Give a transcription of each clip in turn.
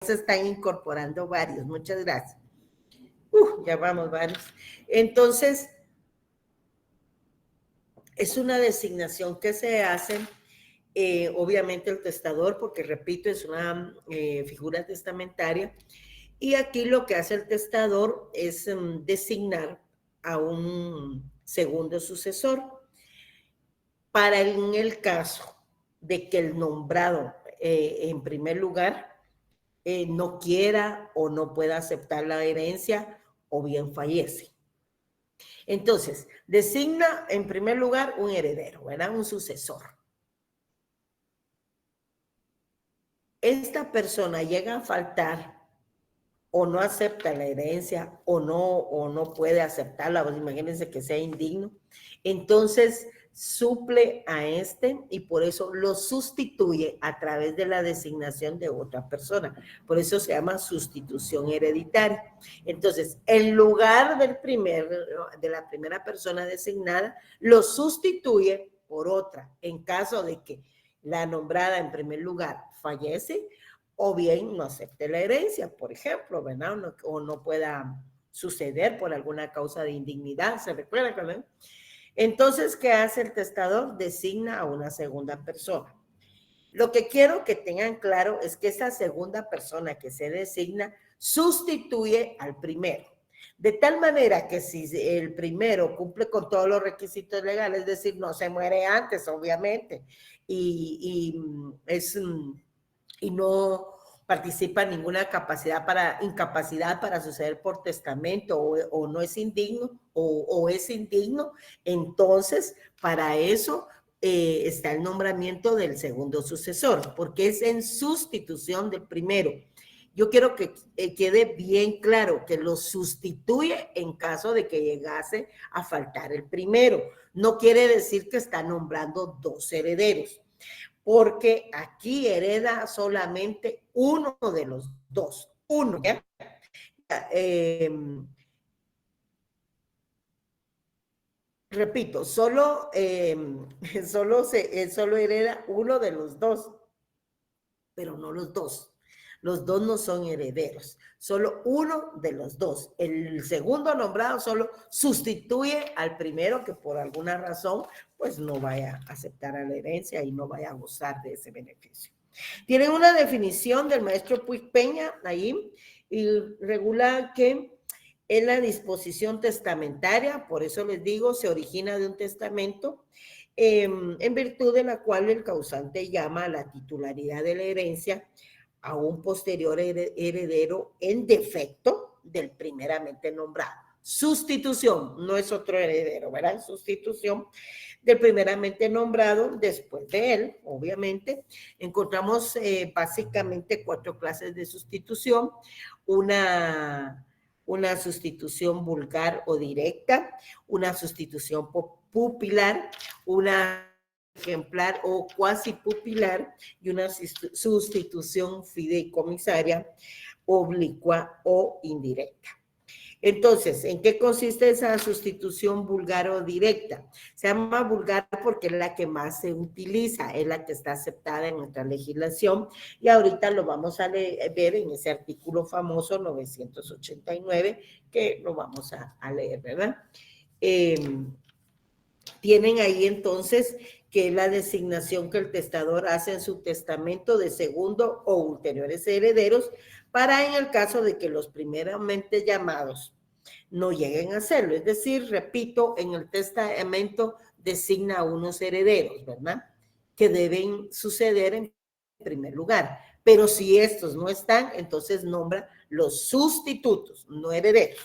se están incorporando varios. Muchas gracias. Ya vamos varios. Entonces, es una designación que se hace, obviamente el testador, porque repito, es una figura testamentaria, y aquí lo que hace el testador es designar a un segundo sucesor. Para en el caso de que el nombrado, en primer lugar, no quiera o no pueda aceptar la herencia o bien fallece. Entonces, designa en primer lugar un heredero, ¿verdad? Un sucesor. Esta persona llega a faltar o no acepta la herencia o no puede aceptarla, pues imagínense que sea indigno, entonces suple a este y por eso lo sustituye a través de la designación de otra persona. Por eso se llama sustitución hereditaria. Entonces, en lugar de la primera persona designada, lo sustituye por otra. En caso de que la nombrada en primer lugar fallece, o bien no acepte la herencia, por ejemplo, ¿verdad? O no pueda suceder por alguna causa de indignidad, ¿se recuerda? ¿No? Entonces, ¿qué hace el testador? Designa a una segunda persona. Lo que quiero que tengan claro es que esa segunda persona que se designa sustituye al primero. De tal manera que si el primero cumple con todos los requisitos legales, es decir, no se muere antes, obviamente, y no participa en ninguna incapacidad para suceder por testamento o no es indigno o es indigno, entonces para eso está el nombramiento del segundo sucesor, porque es en sustitución del primero. Yo quiero que quede bien claro que lo sustituye en caso de que llegase a faltar el primero. No quiere decir que está nombrando dos herederos, porque aquí hereda solamente uno de los dos. Uno, ¿ya? Repito, solo hereda uno de los dos, pero no los dos. Los dos no son herederos, solo uno de los dos. El segundo nombrado solo sustituye al primero que por alguna razón pues no vaya a aceptar la herencia y no vaya a gozar de ese beneficio. Tienen una definición del maestro Puig Peña ahí y regula que en la disposición testamentaria, por eso les digo, se origina de un testamento en virtud de la cual el causante llama a la titularidad de la herencia a un posterior heredero en defecto del primeramente nombrado. Sustitución, no es otro heredero, ¿verdad? Sustitución del primeramente nombrado después de él, obviamente. Encontramos básicamente 4 clases de sustitución. Una sustitución vulgar o directa, una sustitución pupilar, una ejemplar o cuasi pupilar y una sustitución fideicomisaria, oblicua o indirecta. Entonces, ¿en qué consiste esa sustitución vulgar o directa? Se llama vulgar porque es la que más se utiliza, es la que está aceptada en nuestra legislación y ahorita lo vamos a ver en ese artículo famoso 989 que lo vamos a leer, ¿verdad? Tienen ahí entonces que es la designación que el testador hace en su testamento de segundo o ulteriores herederos para en el caso de que los primeramente llamados no lleguen a hacerlo. Es decir, repito, en el testamento designa a unos herederos, ¿verdad? Que deben suceder en primer lugar. Pero si estos no están, entonces nombra los sustitutos, no herederos.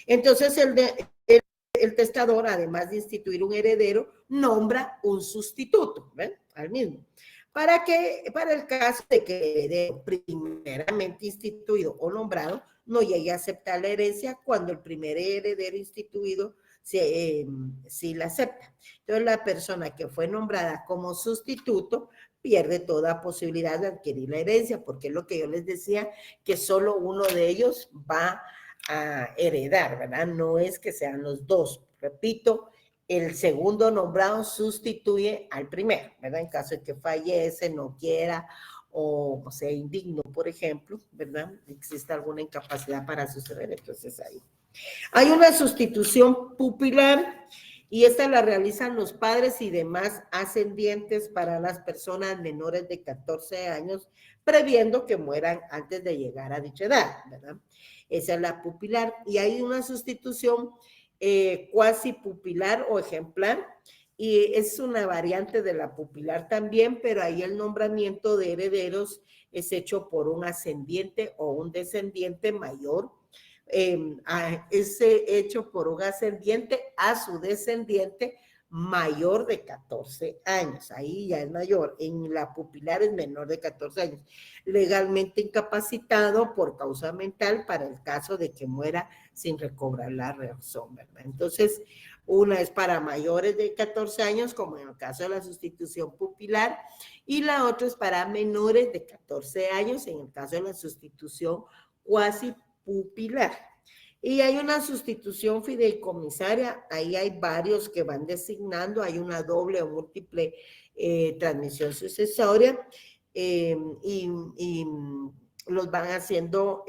Entonces, el testador, además de instituir un heredero, nombra un sustituto, ¿ven? Al mismo. Para el caso de que el heredero primeramente instituido o nombrado no llegue a aceptar la herencia cuando el primer heredero instituido sí la acepta. Entonces, la persona que fue nombrada como sustituto pierde toda posibilidad de adquirir la herencia, porque es lo que yo les decía, que solo uno de ellos va a heredar, ¿verdad? No es que sean los dos. Repito, el segundo nombrado sustituye al primero, ¿verdad? En caso de que fallece, no quiera o sea indigno, por ejemplo, ¿verdad? Existe alguna incapacidad para suceder, entonces ahí. Hay una sustitución pupilar y esta la realizan los padres y demás ascendientes para las personas menores de 14 años, previendo que mueran antes de llegar a dicha edad, ¿verdad? Esa es la pupilar. Y hay una sustitución cuasi pupilar o ejemplar, y es una variante de la pupilar también, pero ahí el nombramiento de herederos es hecho por un ascendiente o un descendiente mayor, es hecho por un ascendiente a su descendiente mayor de 14 años. Ahí ya es mayor. En la pupilar es menor de 14 años. Legalmente incapacitado por causa mental para el caso de que muera sin recobrar la razón, ¿verdad? Entonces, una es para mayores de 14 años, como en el caso de la sustitución pupilar, y la otra es para menores de 14 años, en el caso de la sustitución cuasi pupilar. Y hay una sustitución fideicomisaria, ahí hay varios que van designando, hay una doble o múltiple transmisión sucesoria, y los van haciendo,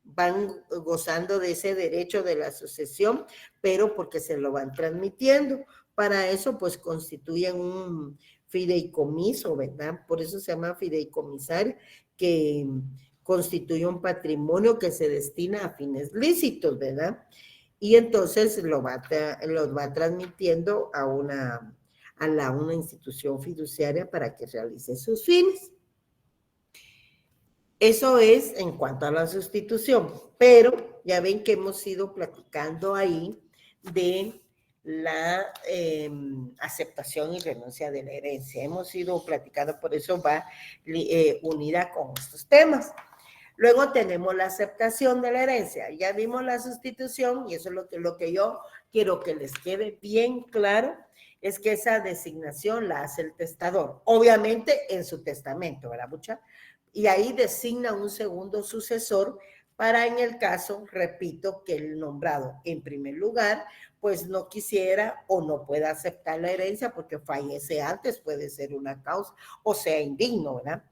van gozando de ese derecho de la sucesión, pero porque se lo van transmitiendo. Para eso, pues, constituyen un fideicomiso, ¿verdad? Por eso se llama fideicomisario, que constituye un patrimonio que se destina a fines lícitos, ¿verdad? Y entonces los va transmitiendo a una institución fiduciaria para que realice sus fines. Eso es en cuanto a la sustitución, pero ya ven que hemos ido platicando ahí de la aceptación y renuncia de la herencia. Hemos ido platicando, por eso va unida con estos temas. Luego tenemos la aceptación de la herencia. Ya vimos la sustitución y eso es lo que yo quiero que les quede bien claro, es que esa designación la hace el testador, obviamente en su testamento, ¿verdad, mucha? Y ahí designa un segundo sucesor para en el caso, repito, que el nombrado en primer lugar, pues no quisiera o no pueda aceptar la herencia porque fallece antes, puede ser una causa, o sea indigno, ¿verdad?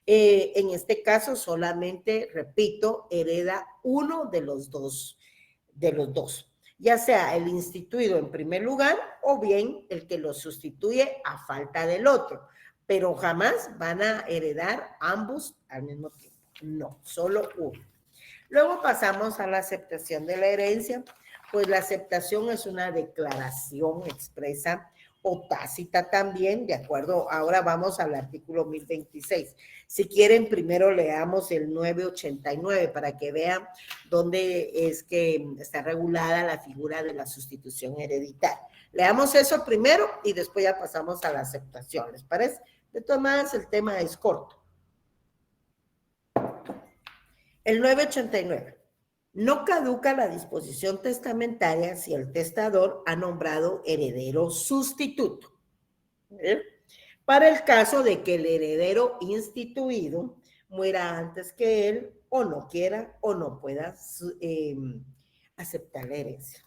En este caso solamente, repito, hereda uno de los dos, ya sea el instituido en primer lugar o bien el que lo sustituye a falta del otro, pero jamás van a heredar ambos al mismo tiempo, no, solo uno. Luego pasamos a la aceptación de la herencia, pues la aceptación es una declaración expresa o tácita también, de acuerdo, ahora vamos al artículo 1026. Si quieren, primero leamos el 989 para que vean dónde es que está regulada la figura de la sustitución hereditaria. Leamos eso primero y después ya pasamos a la aceptación, ¿les parece? De todas maneras, el tema es corto. El 989. No caduca la disposición testamentaria si el testador ha nombrado heredero sustituto. Para el caso de que el heredero instituido muera antes que él o no quiera o no pueda aceptar la herencia.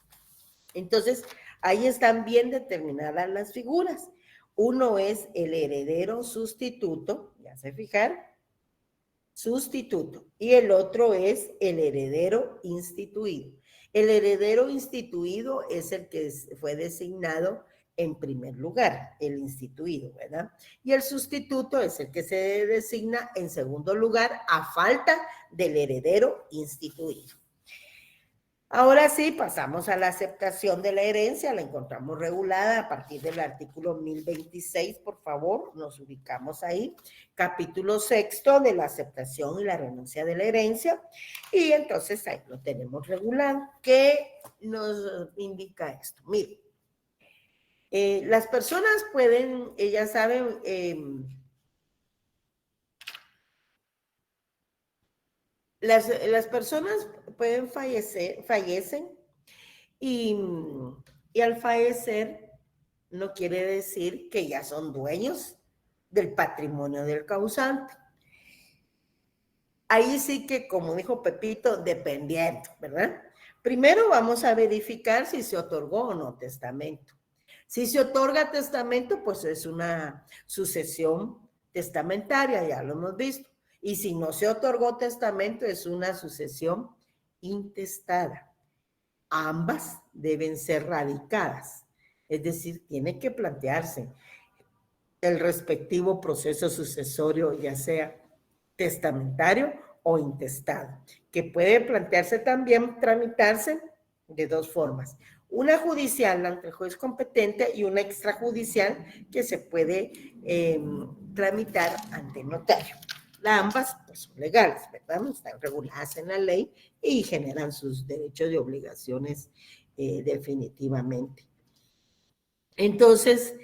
Entonces, ahí están bien determinadas las figuras. Uno es el heredero sustituto, ya se fijaron, sustituto, y el otro es el heredero instituido. El heredero instituido es el que fue designado en primer lugar, el instituido, ¿verdad? Y el sustituto es el que se designa en segundo lugar a falta del heredero instituido. Ahora sí, pasamos a la aceptación de la herencia, la encontramos regulada a partir del artículo 1026, por favor, nos ubicamos ahí, capítulo 6 de la aceptación y la renuncia de la herencia, y entonces ahí lo tenemos regulado. ¿Qué nos indica esto? Miren, las personas pueden, ya saben, las personas pueden fallecen y al fallecer no quiere decir que ya son dueños del patrimonio del causante. Ahí sí que, como dijo Pepito, dependiendo, ¿verdad? Primero vamos a verificar si se otorgó o no testamento. Si se otorga testamento, pues es una sucesión testamentaria, ya lo hemos visto. Y si no se otorgó testamento, es una sucesión intestada. Ambas deben ser radicadas, es decir, tiene que plantearse el respectivo proceso sucesorio, ya sea testamentario o intestado, que puede plantearse también, tramitarse de dos formas. Una judicial ante el juez competente y una extrajudicial que se puede tramitar ante el notario. Ambas pues, son legales, ¿verdad? Están reguladas en la ley y generan sus derechos y obligaciones definitivamente. Entonces,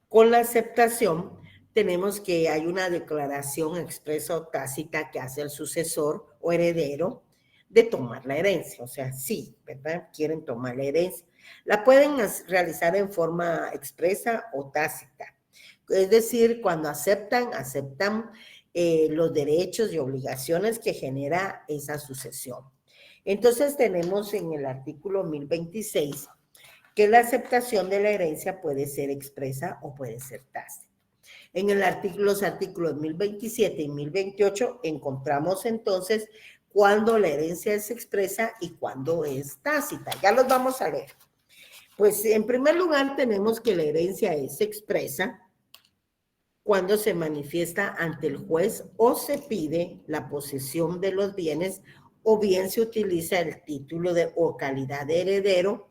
con la aceptación, tenemos que hay una declaración expresa o tácita que hace el sucesor o heredero de tomar la herencia. O sea, sí, ¿verdad? Quieren tomar la herencia. La pueden realizar en forma expresa o tácita. Es decir, cuando aceptan los derechos y obligaciones que genera esa sucesión. Entonces, tenemos en el artículo 1026 que la aceptación de la herencia puede ser expresa o puede ser tácita. En los artículos 1027 y 1028 encontramos entonces cuándo la herencia es expresa y cuándo es tácita. Ya los vamos a leer. Pues en primer lugar tenemos que la herencia es expresa cuando se manifiesta ante el juez o se pide la posesión de los bienes o bien se utiliza el título o calidad de heredero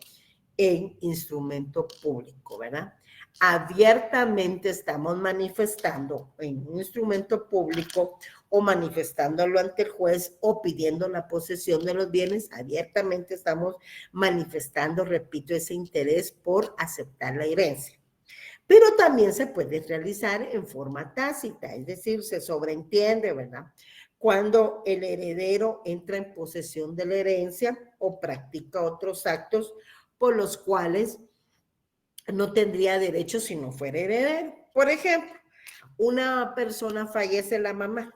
en instrumento público, ¿verdad? Abiertamente estamos manifestando en un instrumento público o manifestándolo ante el juez o pidiendo la posesión de los bienes, abiertamente estamos manifestando, repito, ese interés por aceptar la herencia. Pero también se puede realizar en forma tácita, es decir, se sobreentiende, ¿verdad? Cuando el heredero entra en posesión de la herencia o practica otros actos por los cuales no tendría derecho si no fuera heredero. Por ejemplo, una persona fallece la mamá,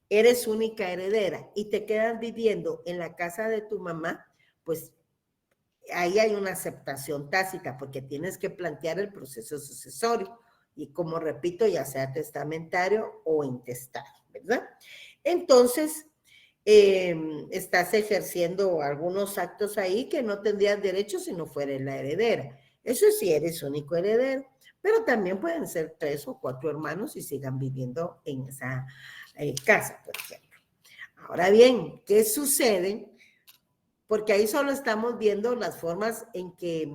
eres única heredera y te quedas viviendo en la casa de tu mamá, pues ahí hay una aceptación tácita porque tienes que plantear el proceso sucesorio y como repito, ya sea testamentario o intestado, ¿verdad? Entonces, estás ejerciendo algunos actos ahí que no tendrías derecho si no fueras la heredera. Eso sí, eres único heredero, pero también pueden ser 3 o 4 hermanos y sigan viviendo en esa casa, por ejemplo. Ahora bien, ¿qué sucede? Porque ahí solo estamos viendo las formas en que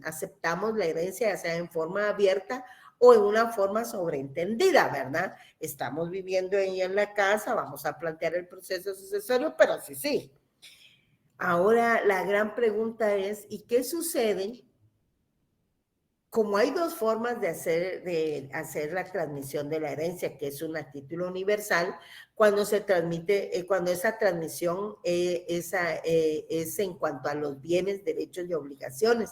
aceptamos la herencia, ya sea en forma abierta o en una forma sobreentendida, ¿verdad? Estamos viviendo ahí en la casa, vamos a plantear el proceso sucesorio, pero sí. Ahora, la gran pregunta es, ¿y qué sucede? Como hay dos formas de hacer la transmisión de la herencia, que es un título universal, cuando se transmite, cuando esa transmisión es en cuanto a los bienes, derechos y obligaciones.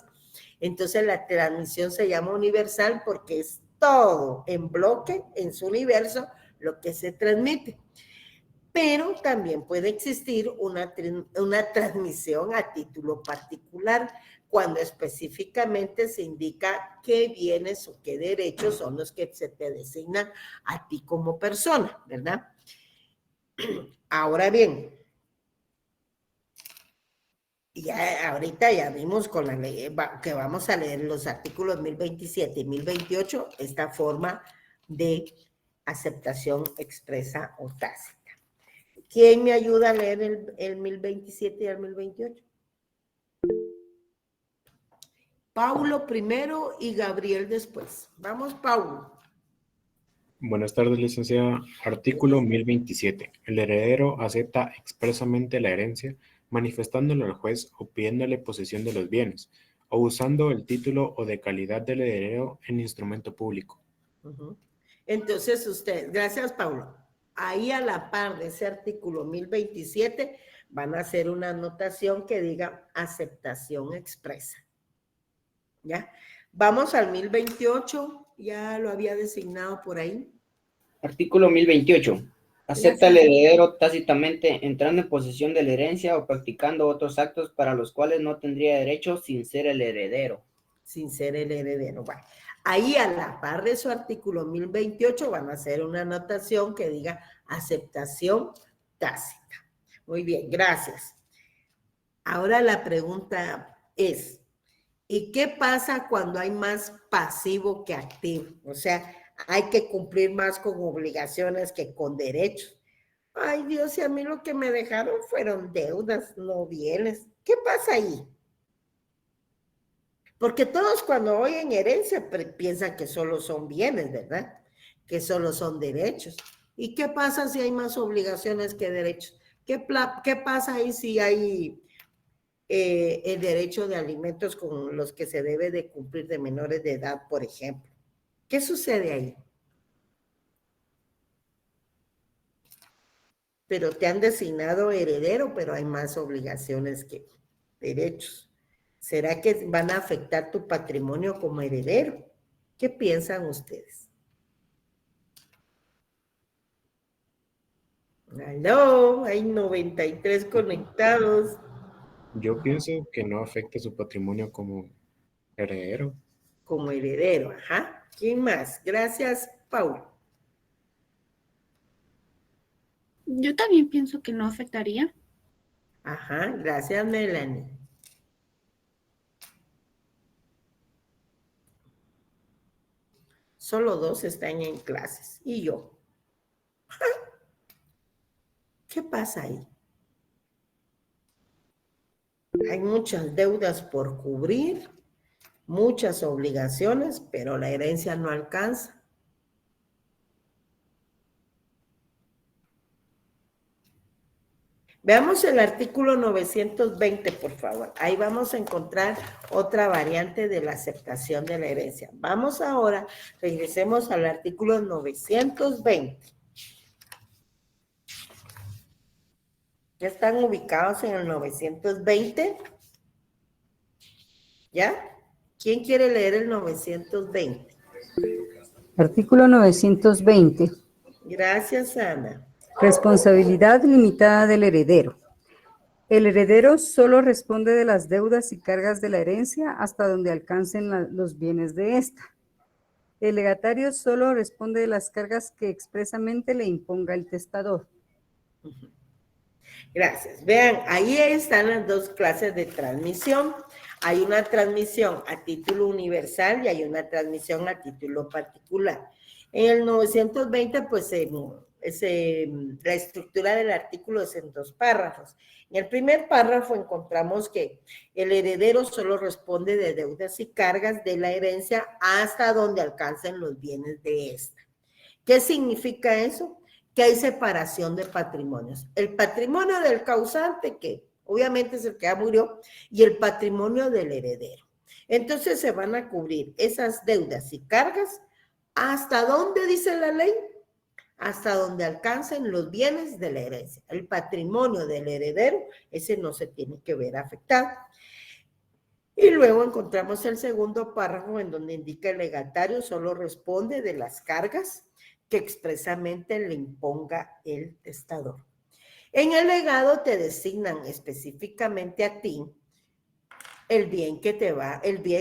Entonces la transmisión se llama universal porque es todo en bloque, en su universo, lo que se transmite. Pero también puede existir una transmisión a título particular cuando específicamente se indica qué bienes o qué derechos son los que se te designan a ti como persona, ¿verdad? Ahora bien, ahorita ya vimos con la ley que vamos a leer los artículos 1027 y 1028, esta forma de aceptación expresa o tácita. ¿Quién me ayuda a leer el 1027 y el 1028? Paulo primero y Gabriel después. Vamos, Paulo. Buenas tardes, licenciada. Artículo 1027. El heredero acepta expresamente la herencia, manifestándole al juez o pidiéndole posesión de los bienes, o usando el título o de calidad del heredero en instrumento público. Entonces usted, gracias, Paulo. Ahí a la par de ese artículo 1027 van a hacer una anotación que diga aceptación expresa. ¿Ya? Vamos al 1028, ya lo había designado por ahí. Artículo 1028. Acepta el heredero tácitamente entrando en posesión de la herencia o practicando otros actos para los cuales no tendría derecho sin ser el heredero. Sin ser el heredero. Bueno, Ahí a la par de su artículo 1028 van a hacer una anotación que diga aceptación tácita. Muy bien, gracias. Ahora la pregunta es, ¿y qué pasa cuando hay más pasivo que activo? O sea, hay que cumplir más con obligaciones que con derechos. Ay, Dios, y a mí lo que me dejaron fueron deudas, no bienes. ¿Qué pasa ahí? Porque todos cuando oyen herencia piensan que solo son bienes, ¿verdad? Que solo son derechos. ¿Y qué pasa si hay más obligaciones que derechos? ¿Qué pasa ahí si hay el derecho de alimentos con los que se debe de cumplir de menores de edad, por ejemplo? ¿Qué sucede ahí? Pero te han designado heredero, pero hay más obligaciones que derechos. ¿Será que van a afectar tu patrimonio como heredero? ¿Qué piensan ustedes? Aló, hay 93 conectados. Yo pienso que no afecta su patrimonio como heredero. Como heredero, ajá. ¿Quién más? Gracias, Paul. Yo también pienso que no afectaría. Ajá, gracias, Melanie. Solo 2 están en clases. Y yo. ¿Qué pasa ahí? Hay muchas deudas por cubrir, muchas obligaciones, pero la herencia no alcanza. Veamos el artículo 920, por favor. Ahí vamos a encontrar otra variante de la aceptación de la herencia. Vamos ahora, regresemos al artículo 920. ¿Ya están ubicados en el 920? ¿Ya? ¿Quién quiere leer el 920? Artículo 920. Gracias, Ana. Responsabilidad limitada del heredero. El heredero solo responde de las deudas y cargas de la herencia hasta donde alcancen los bienes de ésta. El legatario solo responde de las cargas que expresamente le imponga el testador. Gracias. Vean, ahí están las dos clases de transmisión. Hay una transmisión a título universal y hay una transmisión a título particular. En el 920, pues, la estructura del artículo es en 2 párrafos. En el primer párrafo encontramos que el heredero solo responde de deudas y cargas de la herencia hasta donde alcancen los bienes de esta. ¿Qué significa eso? Que hay separación de patrimonios. El patrimonio del causante, que obviamente es el que ya murió, y el patrimonio del heredero. Entonces se van a cubrir esas deudas y cargas. ¿Hasta dónde dice la ley? Hasta donde alcancen los bienes de la herencia. El patrimonio del heredero, ese no se tiene que ver afectado. Y luego encontramos el segundo párrafo en donde indica el legatario solo responde de las cargas que expresamente le imponga el testador. En el legado te designan específicamente a ti el bien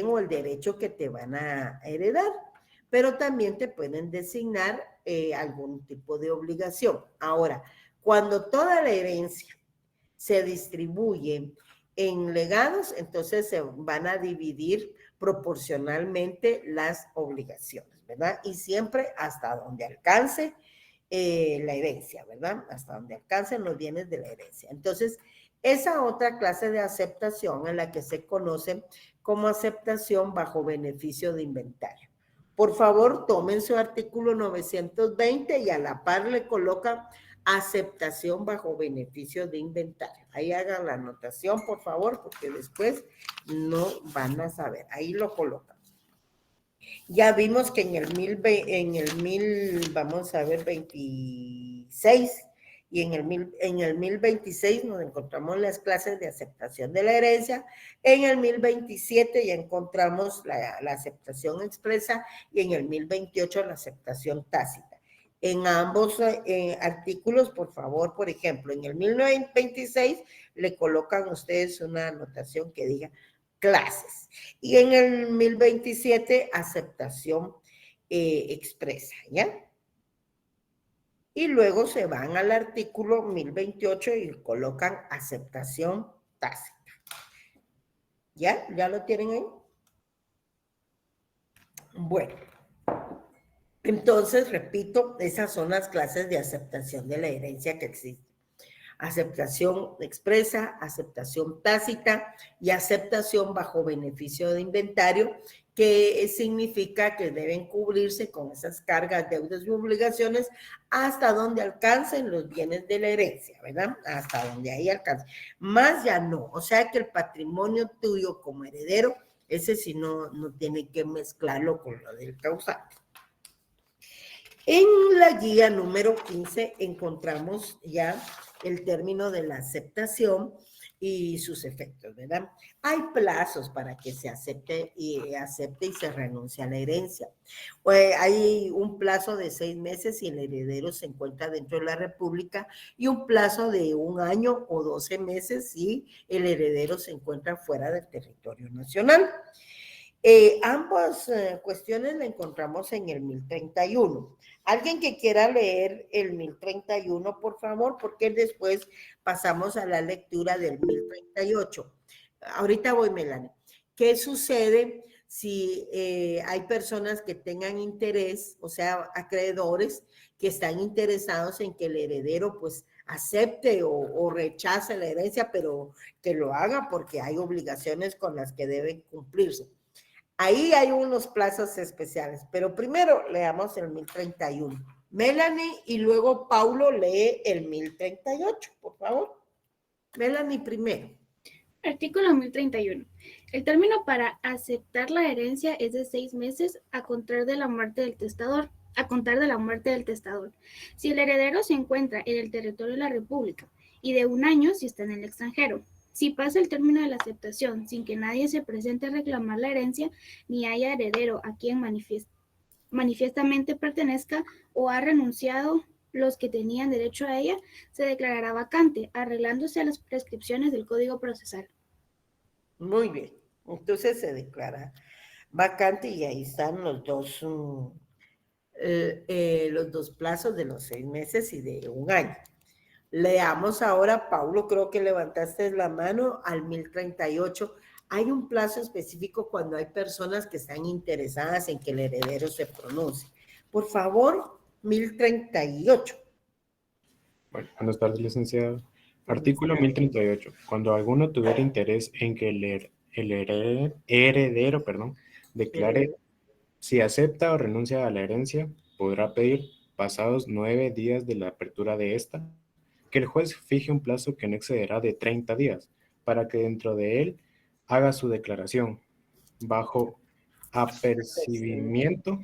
o el derecho que te van a heredar, pero también te pueden designar algún tipo de obligación. Ahora, cuando toda la herencia se distribuye en legados, entonces se van a dividir proporcionalmente las obligaciones, ¿verdad? Y siempre hasta donde alcance la herencia, ¿verdad? Hasta donde alcancen los bienes de la herencia. Entonces, esa otra clase de aceptación en la que se conoce como aceptación bajo beneficio de inventario. Por favor, tomen su artículo 920 y a la par le colocan aceptación bajo beneficio de inventario. Ahí hagan la anotación, por favor, porque después no van a saber. Ahí lo colocan. Ya vimos que en el vamos a ver, 26 y en el 1026 nos encontramos las clases de aceptación de la herencia. En el 1027 ya encontramos la aceptación expresa y en el 1028 la aceptación tácita. En ambos artículos, por favor, por ejemplo, en el 1026 le colocan ustedes una anotación que diga clases. Y en el 1027, aceptación expresa, ¿ya? Y luego se van al artículo 1028 y colocan aceptación tácita. ¿Ya? ¿Ya lo tienen ahí? Bueno. Entonces, repito, esas son las clases de aceptación de la herencia que existen. Aceptación expresa, aceptación tácita y aceptación bajo beneficio de inventario, que significa que deben cubrirse con esas cargas, deudas y obligaciones hasta donde alcancen los bienes de la herencia, ¿verdad? Hasta donde ahí alcance. Más ya no, o sea que el patrimonio tuyo como heredero, ese sí no tiene que mezclarlo con lo del causante. En la guía número 15 encontramos ya el término de la aceptación y sus efectos, ¿verdad? Hay plazos para que se acepte y se renuncie a la herencia. Hay un plazo de 6 meses si el heredero se encuentra dentro de la República y un plazo de 1 año o 12 meses si el heredero se encuentra fuera del territorio nacional. Ambas cuestiones la encontramos en el 1031. Alguien que quiera leer el 1031, por favor, porque después pasamos a la lectura del 1038. Ahorita voy, Melanie. ¿Qué sucede si hay personas que tengan interés, o sea, acreedores que están interesados en que el heredero pues acepte o rechace la herencia, pero que lo haga porque hay obligaciones con las que deben cumplirse? Ahí hay unos plazos especiales, pero primero leamos el 1031. Melanie y luego Paulo lee el 1038, por favor. Melanie primero. Artículo 1031. El término para aceptar la herencia es de 6 meses a contar de la muerte del testador. Si el heredero se encuentra en el territorio de la República y de 1 año si está en el extranjero. Si pasa el término de la aceptación sin que nadie se presente a reclamar la herencia, ni haya heredero a quien manifiestamente pertenezca o ha renunciado los que tenían derecho a ella, se declarará vacante, arreglándose a las prescripciones del Código Procesal. Muy bien. Entonces se declara vacante y ahí están los dos plazos de los 6 meses y de 1 año. Leamos ahora, Paulo, creo que levantaste la mano al 1038. Hay un plazo específico cuando hay personas que están interesadas en que el heredero se pronuncie. Por favor, 1038. Bueno, buenas tardes, licenciado. Artículo 1038. Cuando alguno tuviera interés en que el heredero declare si acepta o renuncia a la herencia, podrá pedir, pasados 9 días de la apertura de esta, que el juez fije un plazo que no excederá de 30 días, para que dentro de él haga su declaración, bajo apercibimiento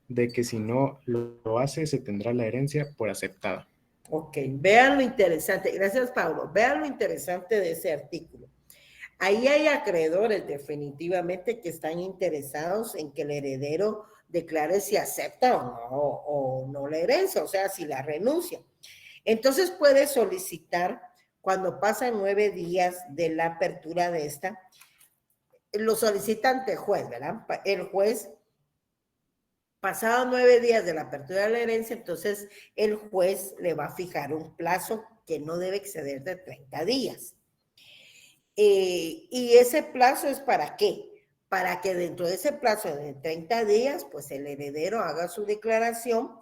de que si no lo hace, se tendrá la herencia por aceptada. Ok, vean lo interesante. Gracias, Paulo. Vean lo interesante de ese artículo. Ahí hay acreedores definitivamente que están interesados en que el heredero declare si acepta o no la herencia, o sea, si la renuncia. Entonces puede solicitar, cuando pasan 9 días de la apertura de esta, lo solicita ante el juez, ¿verdad? El juez, pasados 9 días de la apertura de la herencia, entonces el juez le va a fijar un plazo que no debe exceder de 30 días. Y ese plazo es ¿para qué? Para que dentro de ese plazo de 30 días, pues el heredero haga su declaración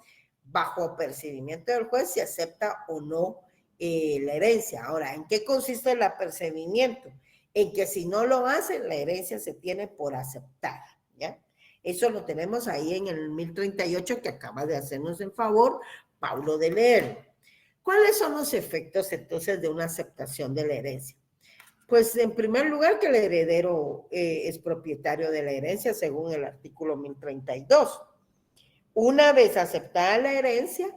bajo apercibimiento del juez si acepta o no la herencia. Ahora, ¿en qué consiste el apercibimiento? En que si no lo hace, la herencia se tiene por aceptada, ¿ya? Eso lo tenemos ahí en el 1038 que acaba de hacernos el favor Paulo de leer. ¿Cuáles son los efectos entonces de una aceptación de la herencia? Pues en primer lugar que el heredero es propietario de la herencia según el artículo 1032. Una vez aceptada la herencia,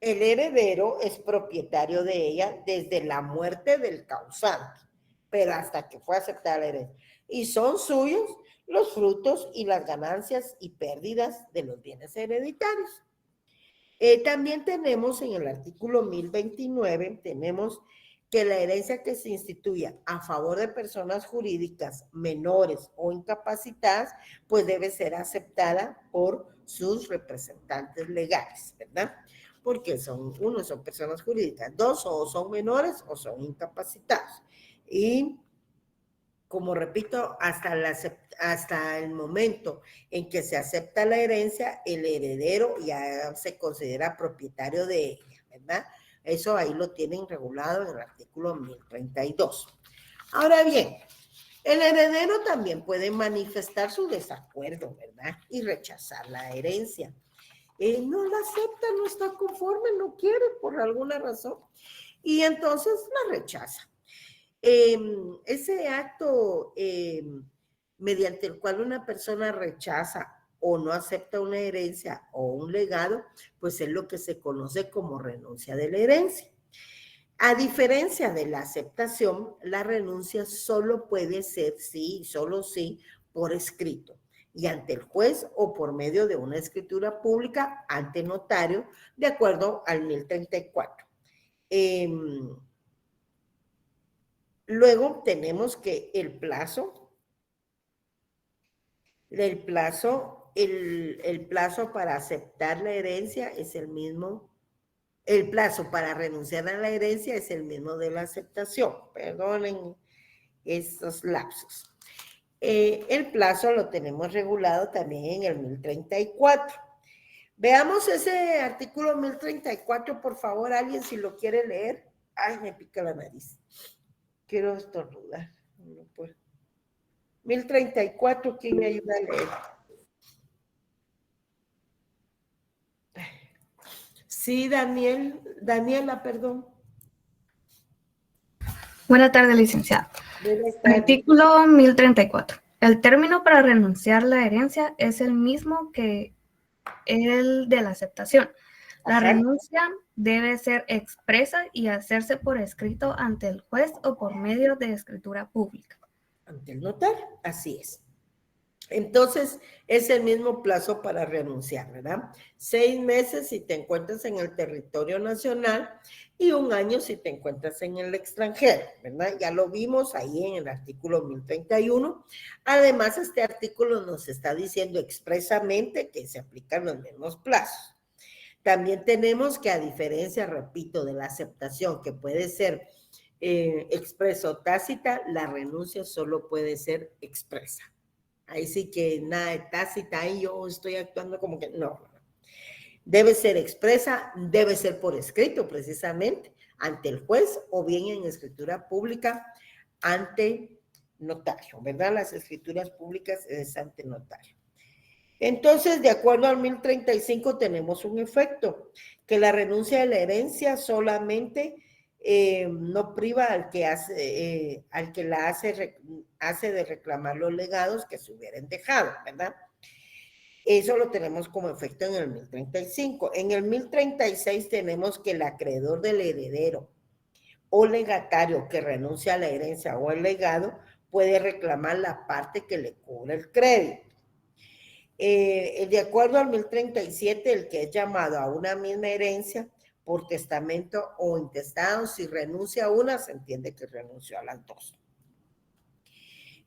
el heredero es propietario de ella desde la muerte del causante, pero hasta que fue aceptada la herencia. Y son suyos los frutos y las ganancias y pérdidas de los bienes hereditarios. También tenemos en el artículo 1029, tenemos que la herencia que se instituya a favor de personas jurídicas menores o incapacitadas, pues debe ser aceptada por sus representantes legales, ¿verdad? Porque uno son personas jurídicas, dos o son menores o son incapacitados. Y como repito, hasta el momento en que se acepta la herencia, el heredero ya se considera propietario de ella, ¿verdad? Eso ahí lo tienen regulado en el artículo 1032. Ahora bien, el heredero también puede manifestar su desacuerdo, ¿verdad? Y rechazar la herencia. No la acepta, no está conforme, no quiere por alguna razón. Y entonces la rechaza. Ese acto mediante el cual una persona rechaza o no acepta una herencia o un legado, pues es lo que se conoce como renuncia de la herencia. A diferencia de la aceptación, la renuncia solo puede ser sí, solo sí, por escrito y ante el juez o por medio de una escritura pública ante notario, de acuerdo al 1034. Luego tenemos que el plazo para aceptar la herencia es el mismo, el plazo para renunciar a la herencia es el mismo de la aceptación. Perdonen estos lapsos. El plazo lo tenemos regulado también en el 1034. Veamos ese artículo 1034, por favor, alguien si lo quiere leer. Ay, me pica la nariz. Quiero estornudar. No puedo. 1034, ¿quién me ayuda a leer? Sí, Daniela, perdón. Buenas tardes, licenciada. Artículo 1034. El término para renunciar a la herencia es el mismo que el de la aceptación. La renuncia debe ser expresa y hacerse por escrito ante el juez o por medio de escritura pública. Ante el notario, así es. Entonces, es el mismo plazo para renunciar, ¿verdad? 6 meses si te encuentras en el territorio nacional y 1 año si te encuentras en el extranjero, ¿verdad? Ya lo vimos ahí en el artículo 1031. Además, este artículo nos está diciendo expresamente que se aplican los mismos plazos. También tenemos que, a diferencia, repito, de la aceptación, que puede ser expresa o tácita, la renuncia solo puede ser expresa. Ahí sí que nada de tácita, ahí yo estoy actuando como que no. Debe ser expresa, debe ser por escrito precisamente, ante el juez o bien en escritura pública ante notario, ¿verdad? Las escrituras públicas es ante notario. Entonces, de acuerdo al 1035 tenemos un efecto, que la renuncia de la herencia solamente no priva al que la hace de reclamar los legados que se hubieran dejado, ¿verdad? Eso lo tenemos como efecto en el 1035. En el 1036 tenemos que el acreedor del heredero o legatario que renuncia a la herencia o el legado puede reclamar la parte que le cubre el crédito. De acuerdo al 1037, el que es llamado a una misma herencia por testamento o intestado, si renuncia a una, se entiende que renunció a las dos.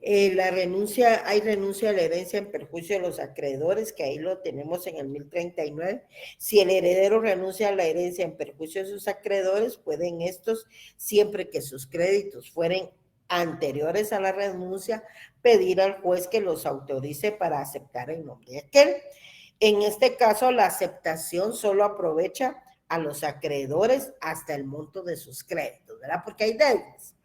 Hay renuncia a la herencia en perjuicio de los acreedores, que ahí lo tenemos en el 1039. Si el heredero renuncia a la herencia en perjuicio de sus acreedores, pueden estos, siempre que sus créditos fueren anteriores a la renuncia, pedir al juez que los autorice para aceptar el nombre de aquel. En este caso, la aceptación solo aprovecha a los acreedores hasta el monto de sus créditos, ¿verdad? Porque hay deudas.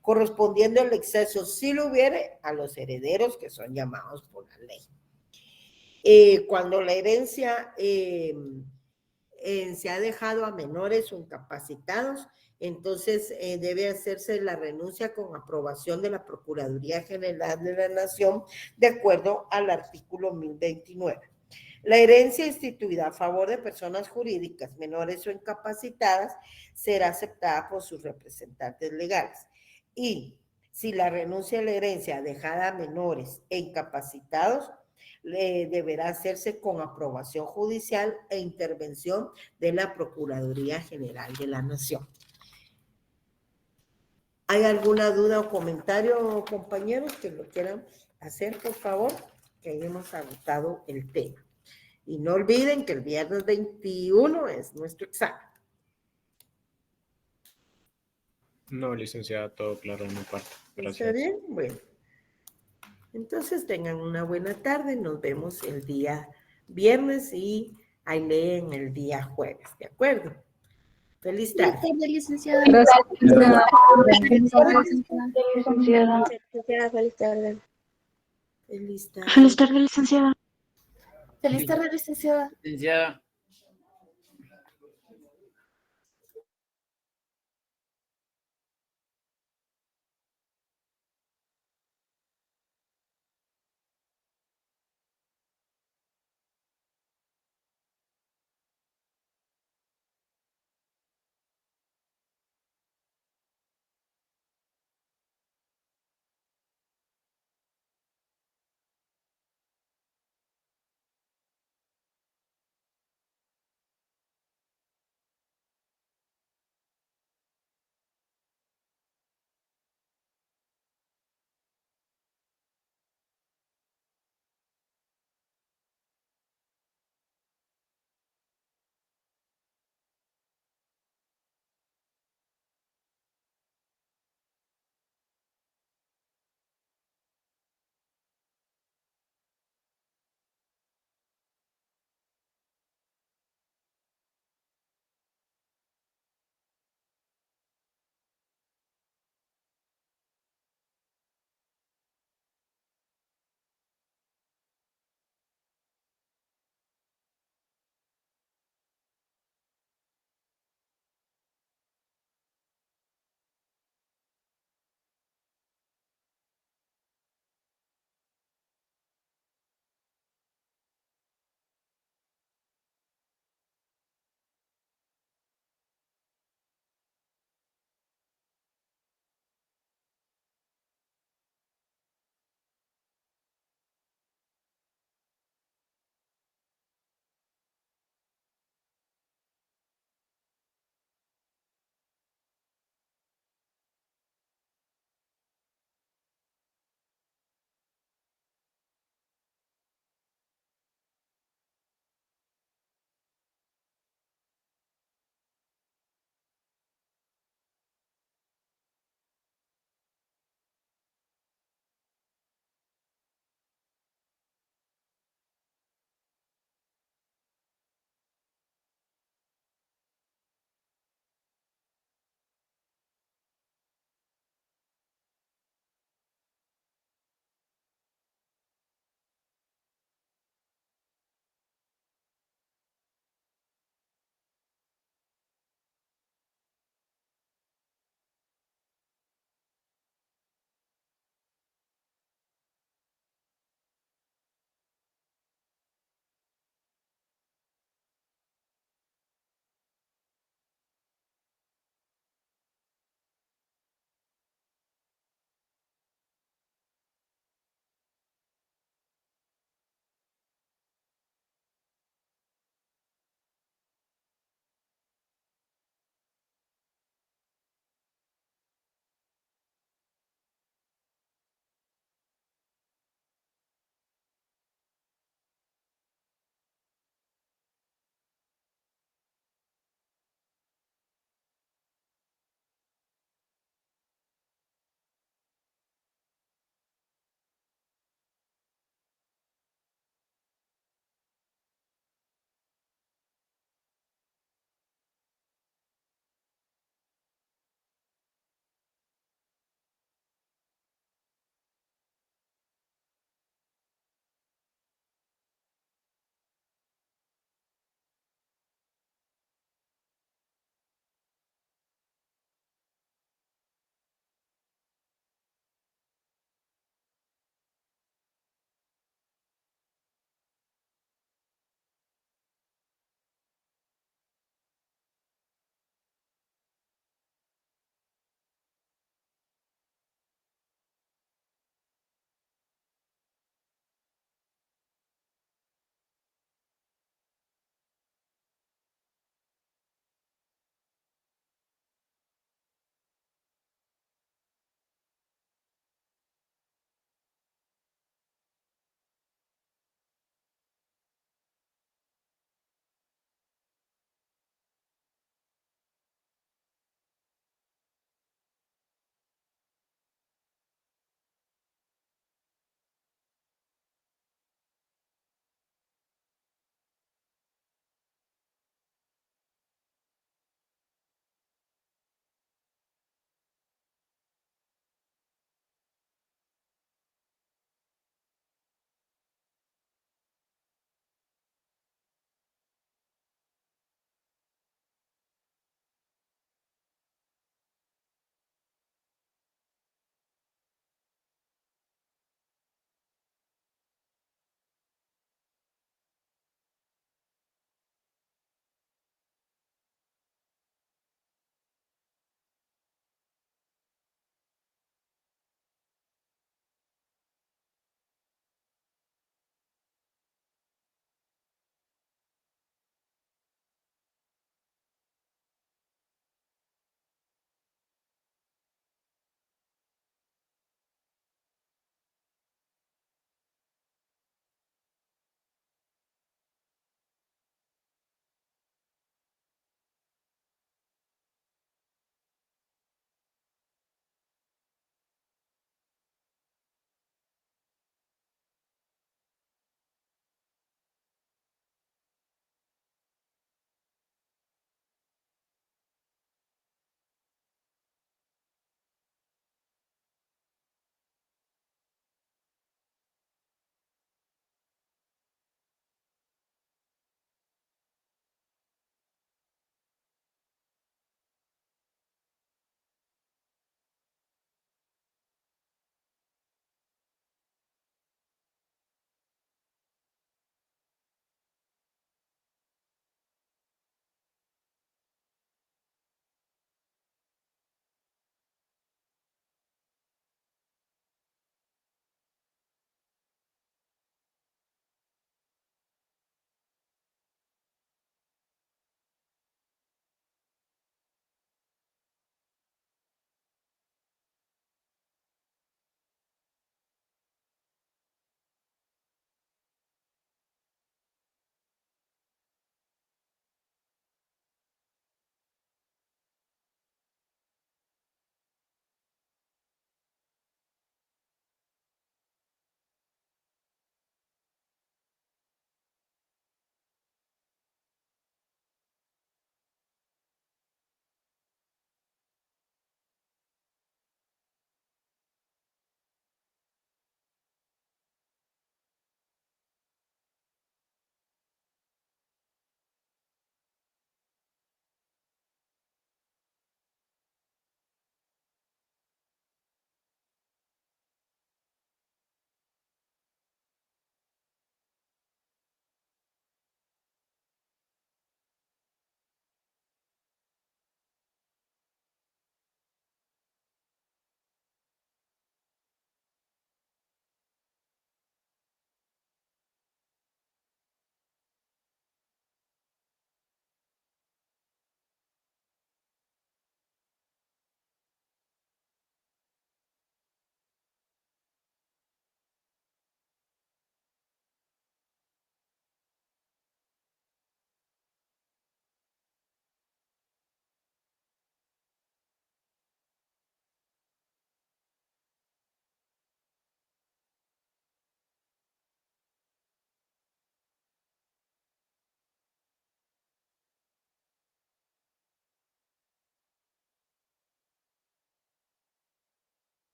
Correspondiendo el exceso, si lo hubiere, a los herederos que son llamados por la ley. Cuando la herencia se ha dejado a menores o incapacitados, entonces debe hacerse la renuncia con aprobación de la Procuraduría General de la Nación, de acuerdo al artículo 1029. La herencia instituida a favor de personas jurídicas menores o incapacitadas será aceptada por sus representantes legales. Y si la renuncia a la herencia dejada a menores e incapacitados, deberá hacerse con aprobación judicial e intervención de la Procuraduría General de la Nación. ¿Hay alguna duda o comentario, compañeros, que lo quieran hacer, por favor? Que hayamos agotado el tema. Y no olviden que el viernes 21 es nuestro examen. No, licenciada, todo claro de mi parte. ¿Está Gracias. bien? Bueno. Entonces tengan una buena tarde. Nos vemos el día viernes y ahí leen el día jueves. ¿De acuerdo? Feliz Feliz tarde. tarde, licenciada. Gracias. Feliz tarde, licenciada. Licenciada, feliz tarde. Feliz tarde. Feliz tarde, licenciada. Feliz tarde, licenciada. Licenciada.